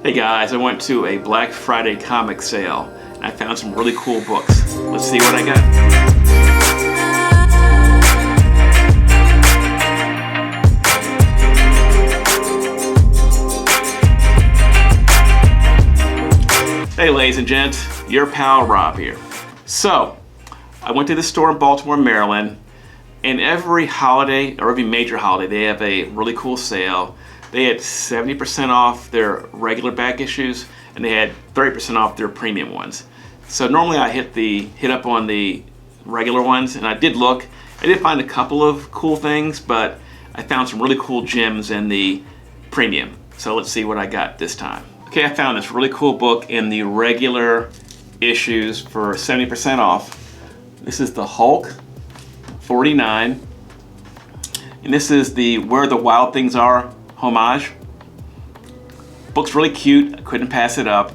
Hey guys, I went to a Black Friday comic sale and I found some really cool books. Let's see what I got. Hey ladies and gents, your pal Rob here. So, I went to the store in Baltimore, Maryland, and every holiday, or every major holiday, they have a really cool sale. They had 70% off their regular back issues, and they had 30% off their premium ones. So normally I hit up on the regular ones, and I did look. I did find a couple of cool things, but I found some really cool gems in the premium. So let's see what I got this time. Okay, I found this really cool book in the regular issues for 70% off. This is the Hulk 49, and this is the Where the Wild Things Are homage. Book's really cute, I couldn't pass it up.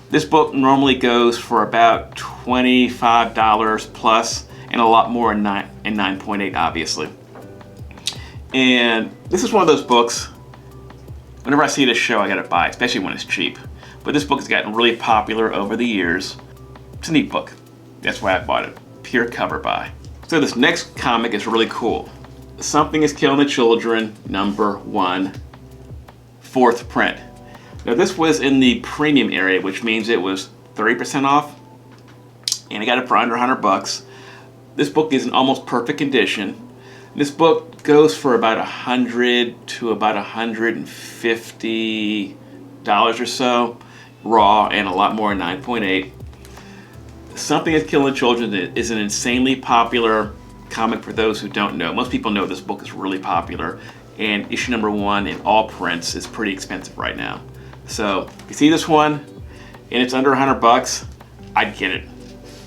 This book normally goes for about $25 plus, and a lot more in 9.8 obviously. And this is one of those books, whenever I see this show I gotta buy it, especially when it's cheap. But this book has gotten really popular over the years. It's a neat book, that's why I bought it. Pure cover buy. So this next comic is really cool. Something is Killing the Children, #1, 4th print. Now this was in the premium area, which means it was 30% off, and I got it for under $100. This book is in almost perfect condition. This book goes for about $100 to about $150 or so, raw, and a lot more in 9.8. Something is Killing the Children is an insanely popular comic for those who don't know. Most people know this book is really popular, and issue #1 in all prints is pretty expensive right now. So if you see this one and it's under $100, I'd get it.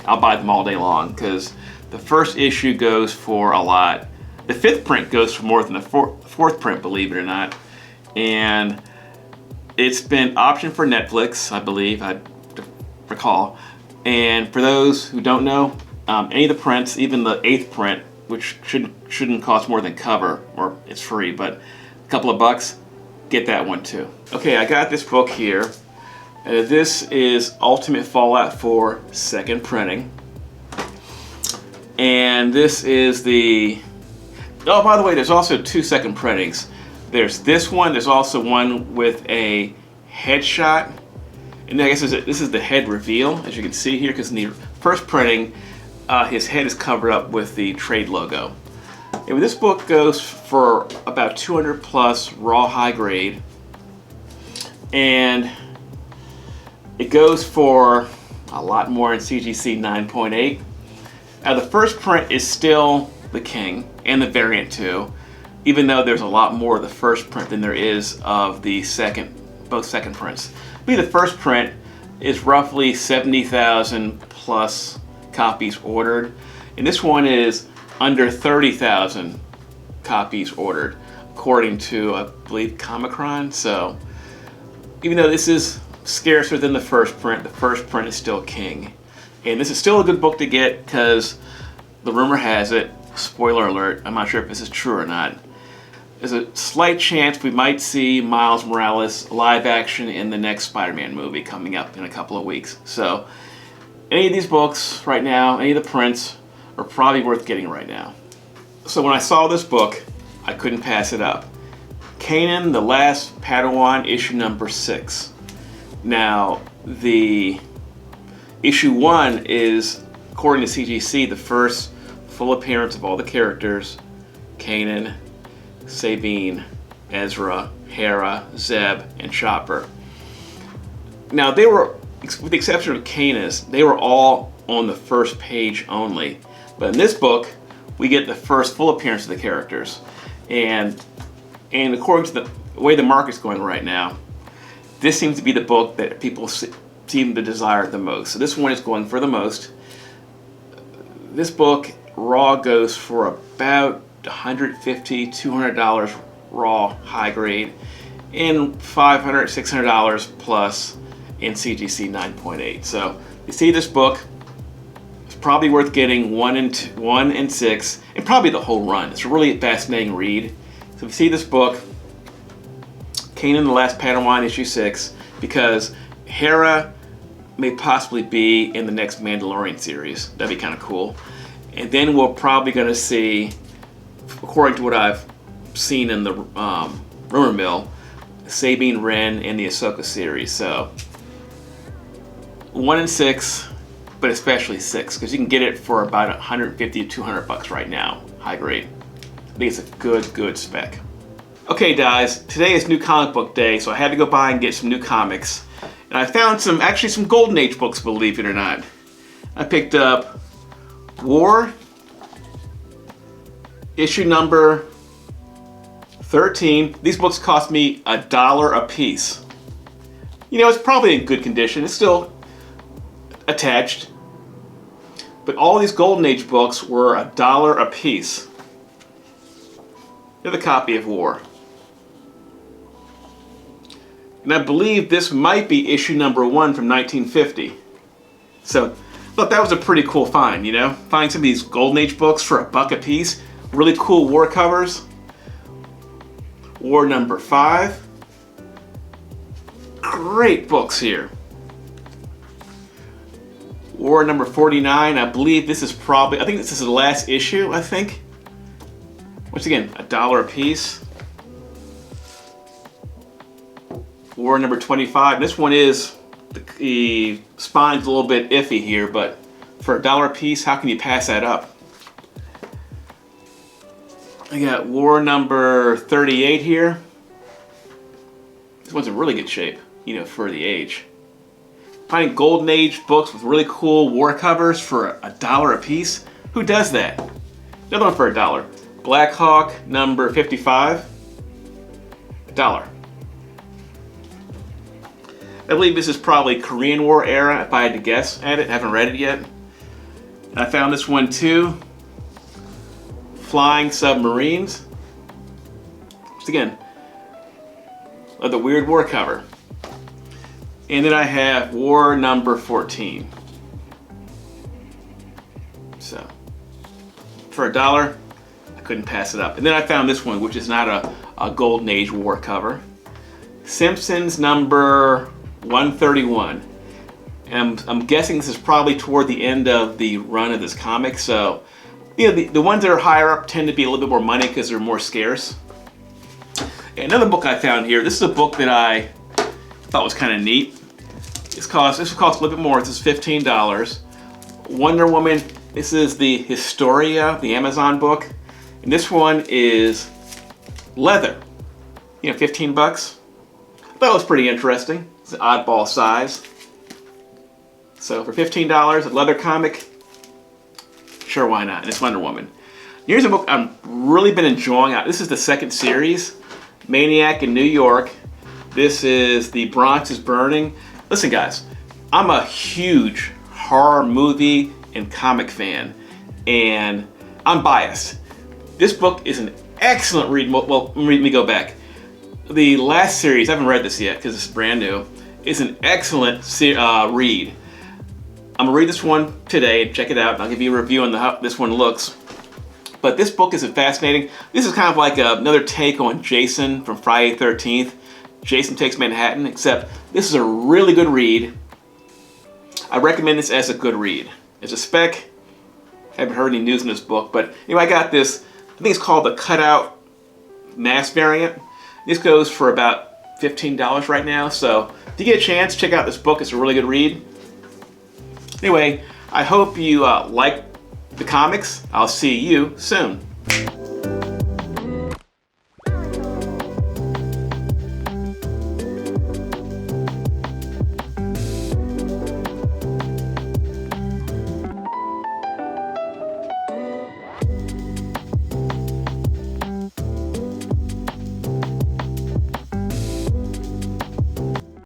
I'll buy them all day long because the first issue goes for a lot. The 5th print goes for more than the 4th print, believe it or not. And it's been optioned for Netflix, I believe, I recall. And for those who don't know, any of the prints, even the 8th print, which shouldn't cost more than cover, or it's free, but a couple of bucks, get that one too. Okay, I got this book here. This is Ultimate Fallout 4 2nd printing. And this is the... Oh, by the way, there's also 2 second printings. There's this one, there's also one with a headshot. And I guess this is the head reveal, as you can see here, because in the first printing, his head is covered up with the trade logo. And this book goes for about 200 plus raw high grade. And it goes for a lot more in CGC 9.8. Now the first print is still the king, and the variant too, even though there's a lot more of the first print than there is of the both second prints. The first print is roughly 70,000 plus copies ordered, and this one is under 30,000 copies ordered, according to, I believe, Comic-Con. So even though this is scarcer than the first print is still king. And this is still a good book to get because the rumor has it, spoiler alert, I'm not sure if this is true or not, there's a slight chance we might see Miles Morales live action in the next Spider-Man movie coming up in a couple of weeks. So any of these books right now, any of the prints, are probably worth getting right now. So when I saw this book, I couldn't pass it up. Kanan, the Last Padawan, issue #6. Now, the issue 1 is, according to CGC, the first full appearance of all the characters: Kanan, Sabine, Ezra, Hera, Zeb, and Chopper. Now they were, with the exception of Kanan, they were all on the first page only. But in this book, we get the first full appearance of the characters. And according to the way the market's going right now, this seems to be the book that people seem to desire the most. So this one is going for the most. This book raw goes for about $150, $200 raw high grade, and $500, $600 plus in CGC 9.8. So you see this book, it's probably worth getting 1 and 6, and probably the whole run. It's a really fascinating read. So if you see this book, Kanan, the Last Padawan, issue 6, because Hera may possibly be in the next Mandalorian series. That'd be kind of cool. And then we're probably going to see, according to what I've seen in the rumor mill, Sabine, Wren, and the Ahsoka series. So 1 and 6, but especially 6, because you can get it for about 150 to 200 bucks right now, high grade. I think it's a good spec. Okay, guys, today is New Comic Book Day, so I had to go by and get some new comics. And I found some Golden Age books, believe it or not. I picked up War, issue number 13. These books cost me $1 a piece. You know, it's probably in good condition. It's still attached. But all these Golden Age books were $1 a piece. Here's a copy of War. And I believe this might be issue number 1 from 1950. So, look, that was a pretty cool find, you know? Finding some of these Golden Age books for $1 a piece. Really cool war covers. War number 5. Great books here. War number 49. I believe this is I think this is the last issue, I think. Once again, $1 a piece. War number 25. This one is, the spine's a little bit iffy here, but for $1 a piece, how can you pass that up? I got War number 38 here. This one's in really good shape, you know, for the age. Finding Golden Age books with really cool war covers for $1 a piece. Who does that? Another one for $1. Black Hawk number 55. $1. I believe this is probably Korean War era, if I had to guess at it. I haven't read it yet. And I found this one too. Flying Submarines. Just again, the weird war cover. And then I have War number 14. So, for $1, I couldn't pass it up. And then I found this one, which is not a Golden Age war cover. Simpsons number 131. And I'm guessing this is probably toward the end of the run of this comic, so you know, the ones that are higher up tend to be a little bit more money because they're more scarce. And another book I found here, this is a book that I thought was kind of neat. This costs a little bit more, this is $15. Wonder Woman, this is the Historia, the Amazon book. And this one is leather, you know, 15 bucks. I thought it was pretty interesting. It's an oddball size. So for $15, a leather comic, sure, why not? And it's Wonder Woman. Here's a book I've really been enjoying. This is the second series, Maniac in New York. This is The Bronx is Burning. Listen, guys, I'm a huge horror movie and comic fan, and I'm biased. This book is an excellent read. Well, let me go back. The last series, I haven't read this yet because it's brand new, is an excellent read. I'm gonna read this one today and check it out, and I'll give you a review on how this one looks. But this book is fascinating. This is kind of like another take on Jason from Friday the 13th. Jason Takes Manhattan, except this is a really good read. I recommend this as a good read. It's a spec. I haven't heard any news in this book, but anyway, I got this. I think it's called the Cutout Mass Variant. This goes for about $15 right now, so if you get a chance, check out this book. It's a really good read. Anyway, I hope you like the comics. I'll see you soon.